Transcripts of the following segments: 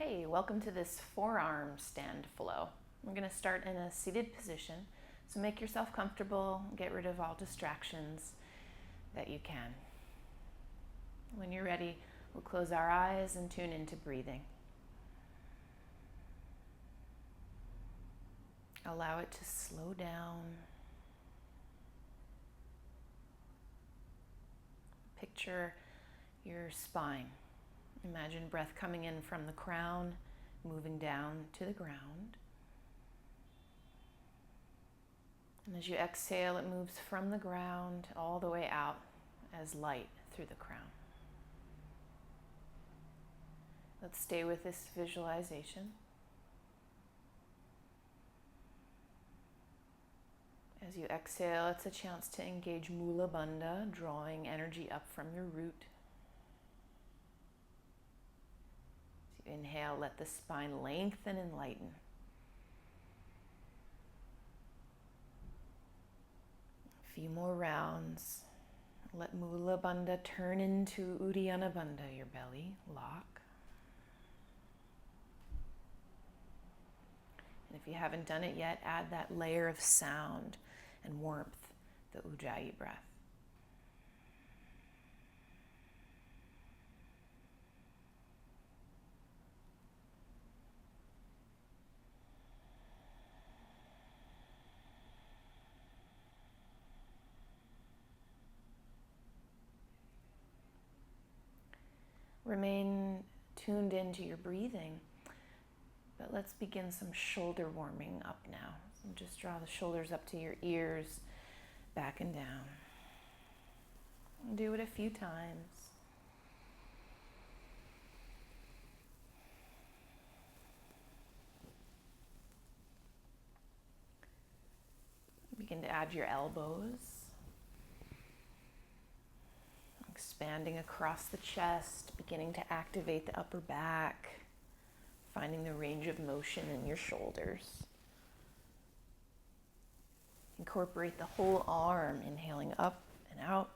Hey, welcome to this forearm stand flow. We're going to start in a seated position, so make yourself comfortable, get rid of all distractions that you can. When you're ready, we'll close our eyes and tune into breathing. Allow it to slow down. Picture your spine. Imagine breath coming in from the crown, moving down to the ground. And as you exhale, it moves from the ground all the way out as light through the crown. Let's stay with this visualization. As you exhale, it's a chance to engage Mula Bandha, drawing energy up from your root. As you inhale, let the spine lengthen and lighten. A few more rounds. Let Mula Bandha turn into Uddiyana Bandha, your belly lock. And if you haven't done it yet, add that layer of sound and warmth, the Ujjayi breath. Remain tuned into your breathing, but let's begin some shoulder warming up now. So just draw the shoulders up to your ears, back and down. And do it a few times. Begin to add your elbows. Expanding across the chest, beginning to activate the upper back, finding the range of motion in your shoulders. Incorporate the whole arm, inhaling up and out,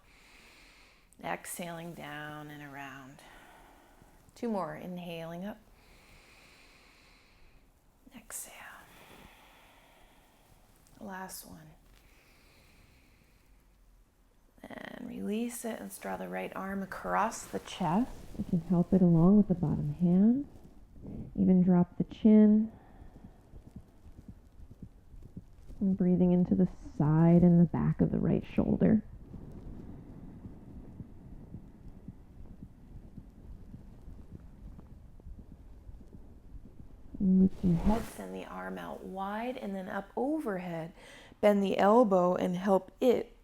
exhaling down and around. Two more, inhaling up, exhale. Last one. And release it. Let's draw the right arm across the chest. You can help it along with the bottom hand. Even drop the chin. And breathing into the side and the back of the right shoulder. Lift your head, send the arm out wide and then up overhead. Bend the elbow and help it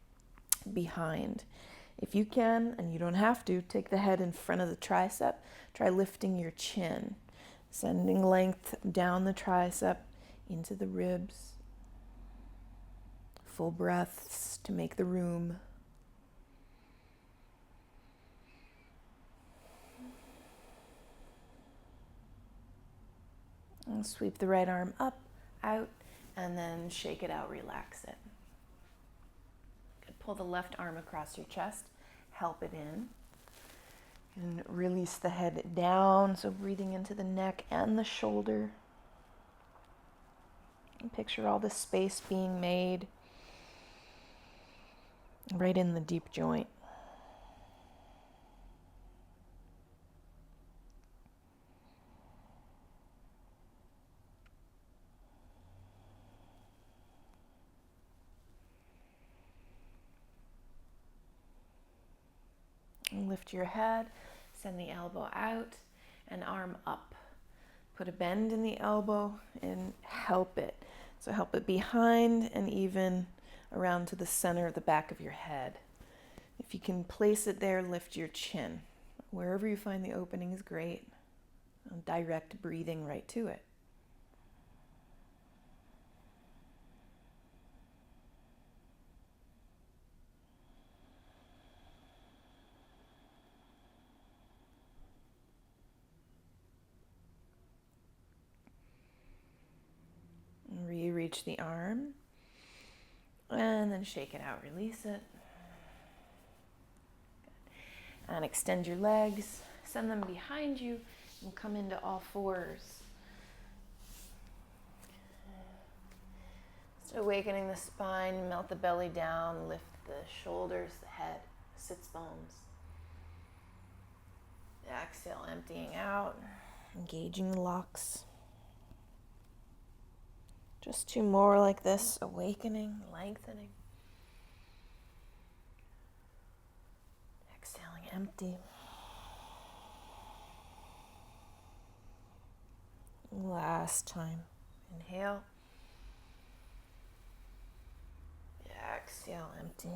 behind. If you can, and you don't have to, take the head in front of the tricep. Try lifting your chin, sending length down the tricep into the ribs. Full breaths to make the room. And sweep the right arm up, out, and then shake it out, relax it. Good. Pull the left arm across your chest, help it in. And release the head down, so breathing into the neck and the shoulder. And picture all the space being made right in the deep joint. And lift your head, send the elbow out and arm up. Put a bend in the elbow and help it. So help it behind and even around to the center of the back of your head. If you can place it there, lift your chin. Wherever you find the opening is great. Direct breathing right to it. Reach the arm and then shake it out, release it. Good. And extend your legs, send them behind you We'll come into all fours. Just awakening the spine, melt the belly down, lift the shoulders, the head, sits bones. Exhale, emptying out, engaging the locks. Just two more like this, awakening, lengthening. Exhaling, empty. Last time. Inhale. Exhale, empty.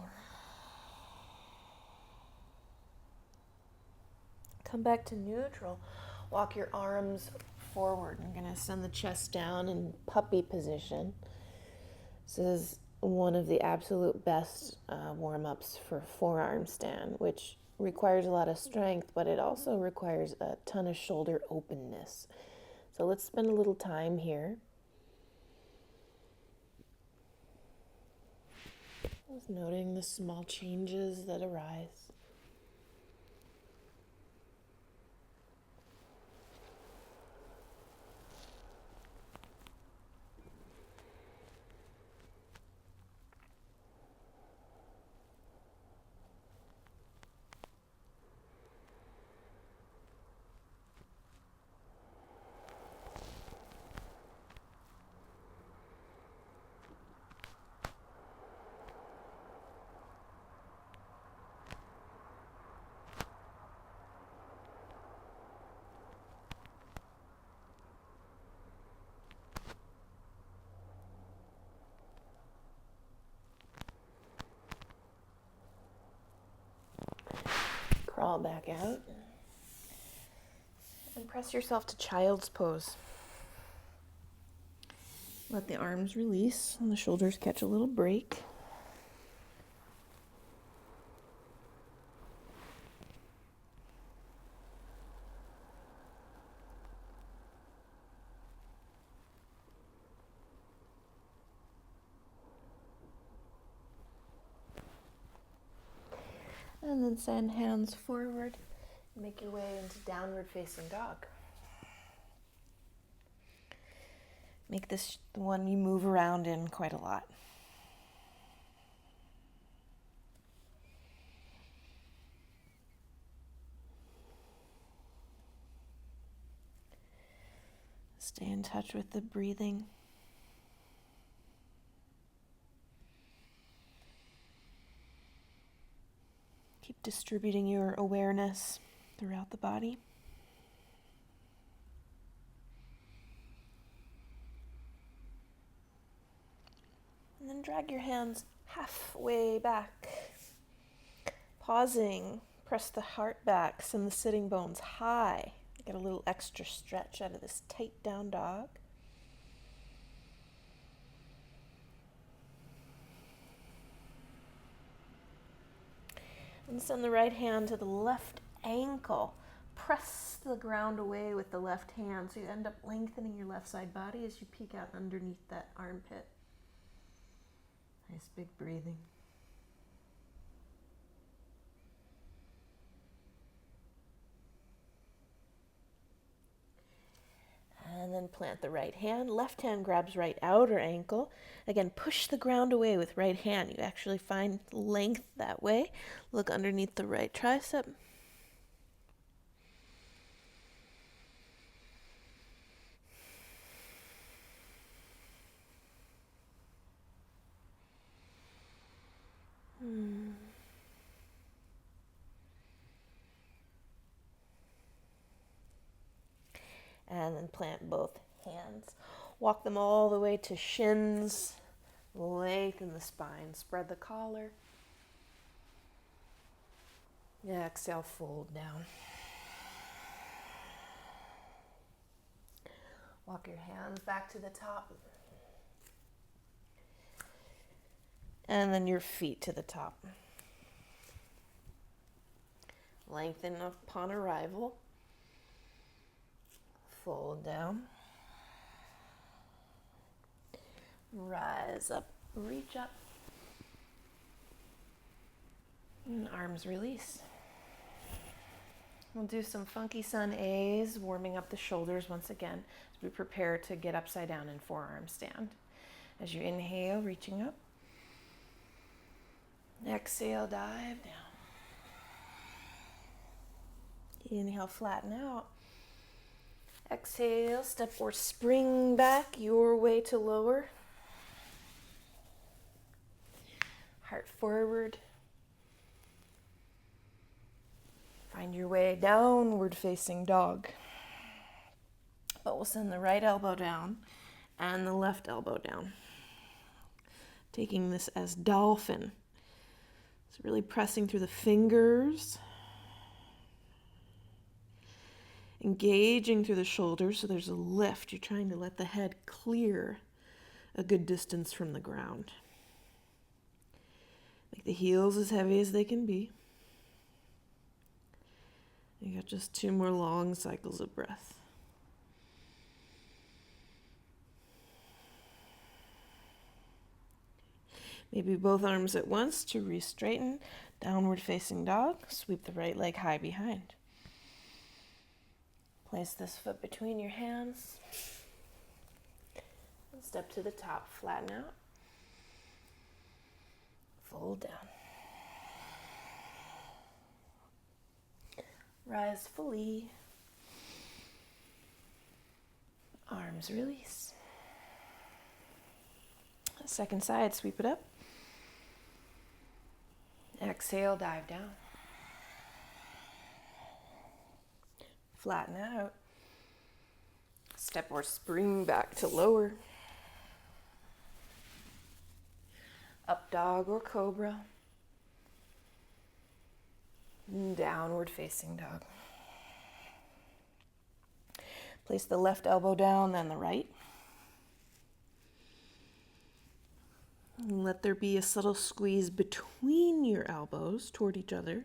Come back to neutral. Walk your arms forward. I'm going to send the chest down in puppy position. This is one of the absolute best warm-ups for forearm stand, which requires a lot of strength, but it also requires a ton of shoulder openness. So let's spend a little time here. Just noting the small changes that arise. Crawl back out and press yourself to child's pose. Let the arms release and the shoulders catch a little break. And then send hands forward. Make your way into downward facing dog. Make this the one you move around in quite a lot. Stay in touch with the breathing. Keep distributing your awareness throughout the body. And then drag your hands halfway back. Pausing, press the heart back, send the sitting bones high. Get a little extra stretch out of this tight down dog. And send the right hand to the left ankle. Press the ground away with the left hand so you end up lengthening your left side body as you peek out underneath that armpit. Nice big breathing. And then plant the right hand. Left hand grabs right outer ankle. Again, push the ground away with right hand. You actually find length that way. Look underneath the right tricep. And then plant both hands. Walk them all the way to shins. Lengthen the spine. Spread the collar. Exhale, fold down. Walk your hands back to the top. And then your feet to the top. Lengthen upon arrival. Fold down. Rise up, reach up. And arms release. We'll do some funky sun A's, warming up the shoulders once again as we prepare to get upside down in forearm stand. As you inhale, reaching up. Exhale, dive down. Inhale, flatten out. Exhale, step or spring back your way to lower. Heart forward. Find your way downward facing dog. But we'll send the right elbow down and the left elbow down. Taking this as dolphin. So really pressing through the fingers. Engaging through the shoulders so there's a lift. You're trying to let the head clear a good distance from the ground. Make the heels as heavy as they can be. You got just 2 more long cycles of breath. Maybe both arms at once to re-straighten. Downward facing dog. Sweep the right leg high behind. Place this foot between your hands. And step to the top. Flatten out. Fold down. Rise fully. Arms release. Second side, sweep it up. Exhale, dive down. Flatten out. Step or spring back to lower. Up dog or cobra. Downward facing dog. Place the left elbow down, then the right. And let there be a subtle squeeze between your elbows toward each other.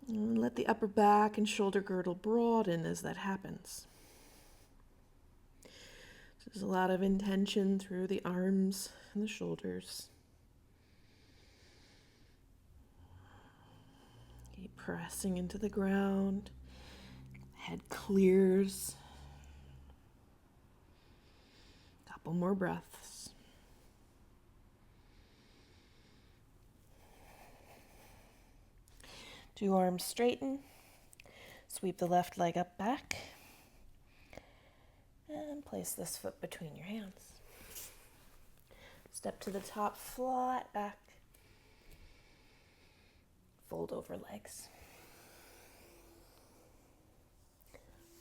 And let the upper back and shoulder girdle broaden as that happens. So there's a lot of intention through the arms and the shoulders. Keep pressing into the ground. Head clears. Couple more breaths. Two arms straighten. Sweep the left leg up back. And place this foot between your hands. Step to the top, flat back. Fold over legs.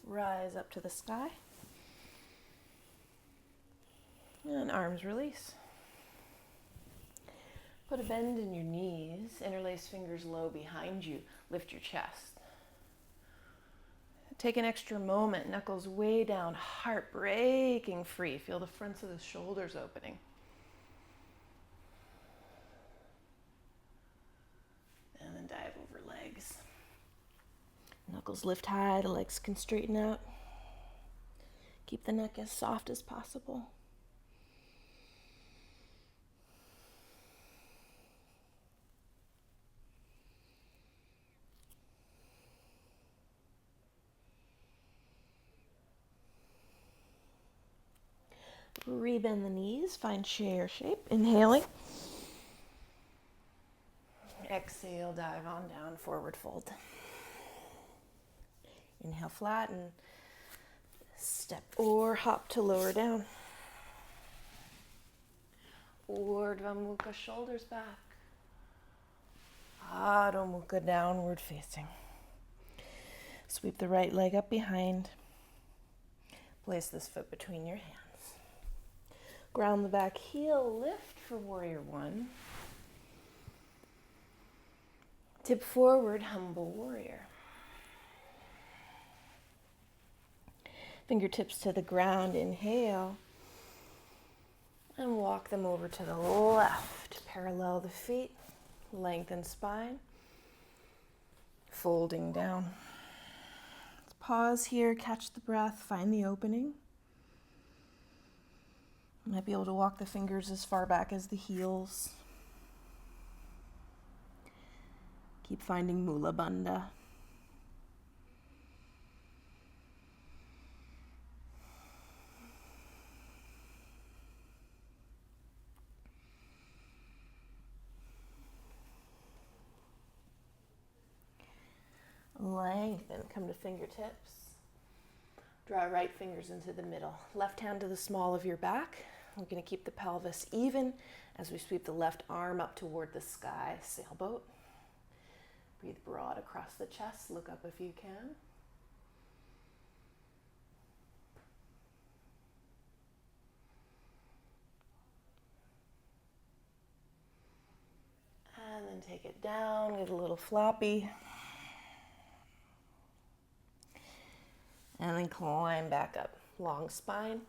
Rise up to the sky. And arms release. Put a bend in your knees. Interlace fingers low behind you. Lift your chest. Take an extra moment. Knuckles way down. Heart breaking free. Feel the fronts of the shoulders opening. And then dive over legs. Knuckles lift high, the legs can straighten out. Keep the neck as soft as possible. Rebend the knees, find chair shape. Inhaling. Exhale, dive on down, forward fold. Inhale, flatten. Step or hop to lower down. Urdhva Mukha, shoulders back. Adho Mukha, downward facing. Sweep the right leg up behind. Place this foot between your hands. Ground the back heel, lift for warrior one. Tip forward, humble warrior. Fingertips to the ground, inhale. And walk them over to the left. Parallel the feet, lengthen spine. Folding down. Let's pause here, catch the breath, find the opening. You might be able to walk the fingers as far back as the heels. Keep finding Mula Bandha. Lengthen, come to fingertips. Draw right fingers into the middle. Left hand to the small of your back. We're going to keep the pelvis even as we sweep the left arm up toward the sky, sailboat. Breathe broad across the chest. Look up if you can. And then take it down, get a little floppy. And then climb back up. Long spine,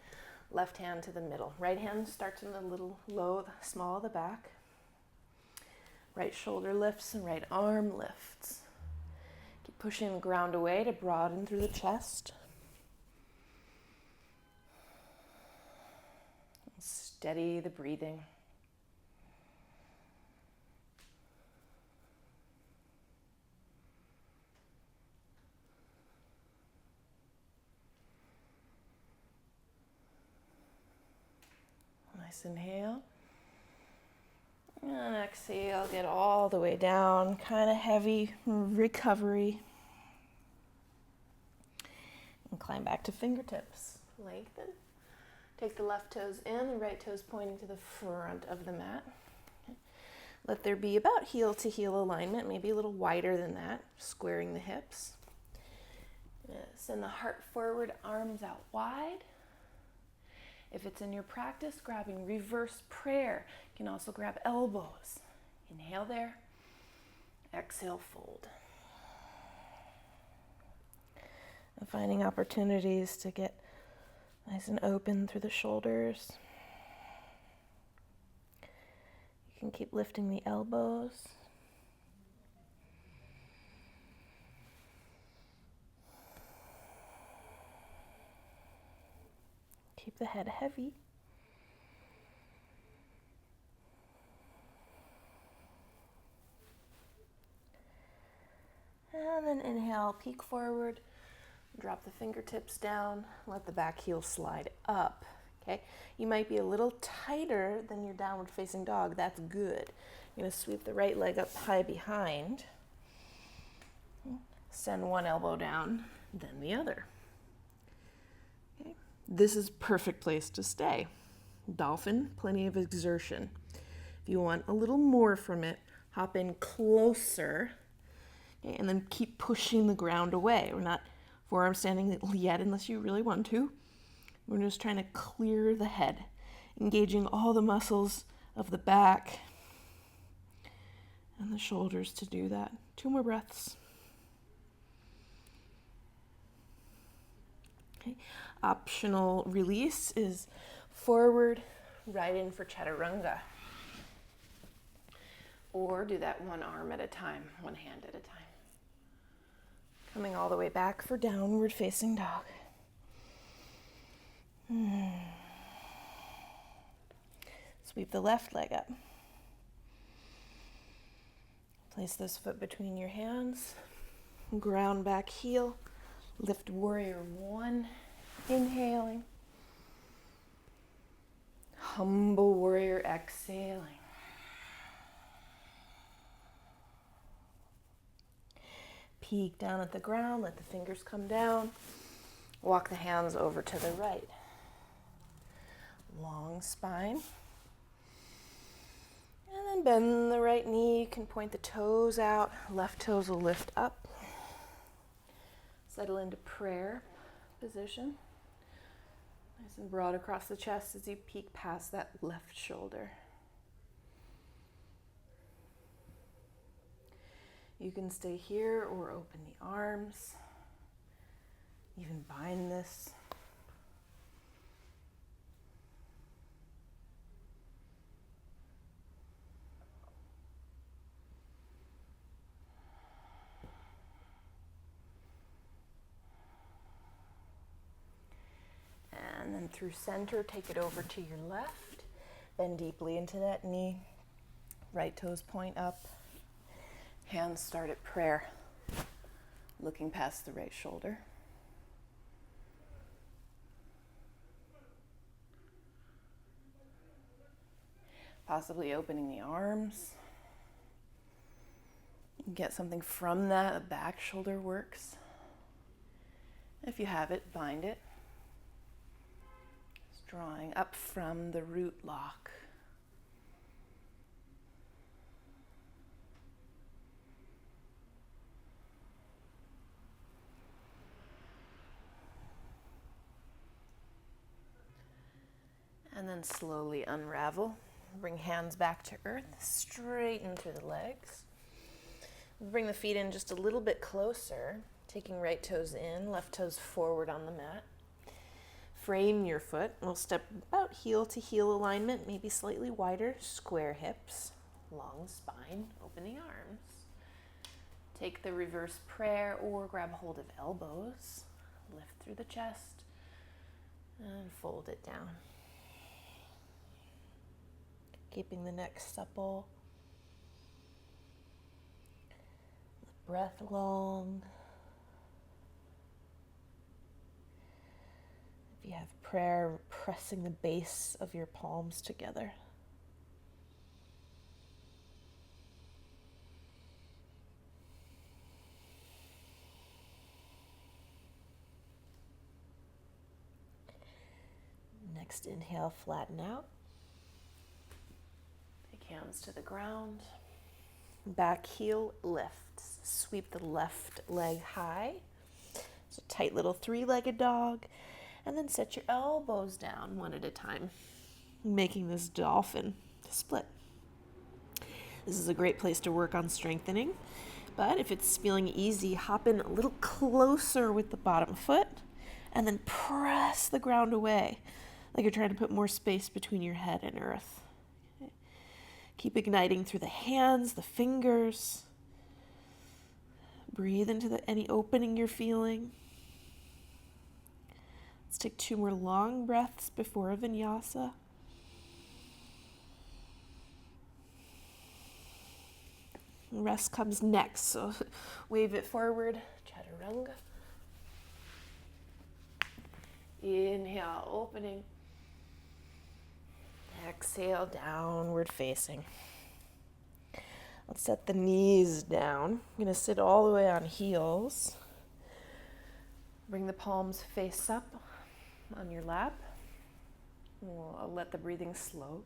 left hand to the middle. Right hand starts in the little low, small of the back. Right shoulder lifts and right arm lifts. Keep pushing the ground away to broaden through the chest. Steady the breathing. Nice inhale. And exhale, get all the way down, kind of heavy recovery. And climb back to fingertips. Lengthen. Take the left toes in, the right toes pointing to the front of the mat. Okay. Let there be about heel to heel alignment, maybe a little wider than that, squaring the hips. Send the heart forward, arms out wide. If it's in your practice, grabbing reverse prayer. You can also grab elbows. Inhale there. Exhale, fold. And finding opportunities to get nice and open through the shoulders. You can keep lifting the elbows. Keep the head heavy. And then inhale, peek forward, drop the fingertips down, let the back heel slide up. Okay, you might be a little tighter than your downward facing dog. That's good. You're going to sweep the right leg up high behind. Send one elbow down, then the other. Okay. This is a perfect place to stay. Dolphin, plenty of exertion. If you want a little more from it, hop in closer, okay, and then keep pushing the ground away. We're not forearm standing yet unless you really want to. We're just trying to clear the head, engaging all the muscles of the back and the shoulders to do that. 2 more breaths. Okay. Optional release is forward, right in for Chaturanga. Or do that one arm at a time, one hand at a time. Coming all the way back for downward facing dog. Sweep the left leg up. Place this foot between your hands. Ground back heel. Lift warrior 1. Inhaling. Humble warrior exhaling. Peek down at the ground. Let the fingers come down. Walk the hands over to the right. Long spine. And then bend the right knee. You can point the toes out. Left toes will lift up. Settle into prayer position. Nice and broad across the chest as you peek past that left shoulder. You can stay here or open the arms. Even bind this. And then through center, take it over to your left. Bend deeply into that knee. Right toes point up. Hands start at prayer. Looking past the right shoulder. Possibly opening the arms. Get something from that. A back shoulder works. If you have it, bind it. Just drawing up from the root lock. And then slowly unravel. Bring hands back to earth, straighten through the legs. Bring the feet in just a little bit closer, taking right toes in, left toes forward on the mat. Frame your foot. We'll step about heel to heel alignment, maybe slightly wider, square hips, long spine, open the arms. Take the reverse prayer or grab hold of elbows, lift through the chest, and fold it down. Keeping the neck supple. Breath long. If you have prayer, pressing the base of your palms together. Next inhale, flatten out. Take hands to the ground. Back heel lifts. Sweep the left leg high. So tight little three-legged dog. And then set your elbows down one at a time, making this dolphin split. This is a great place to work on strengthening. But if it's feeling easy, hop in a little closer with the bottom foot and then press the ground away, like you're trying to put more space between your head and earth. Keep igniting through the hands, the fingers. Breathe into any opening you're feeling. Let's take 2 more long breaths before a vinyasa. Rest comes next, so wave it forward, Chaturanga. Inhale, opening. Exhale, downward facing. Let's set the knees down. I'm going to sit all the way on heels. Bring the palms face up on your lap. We'll let the breathing slow.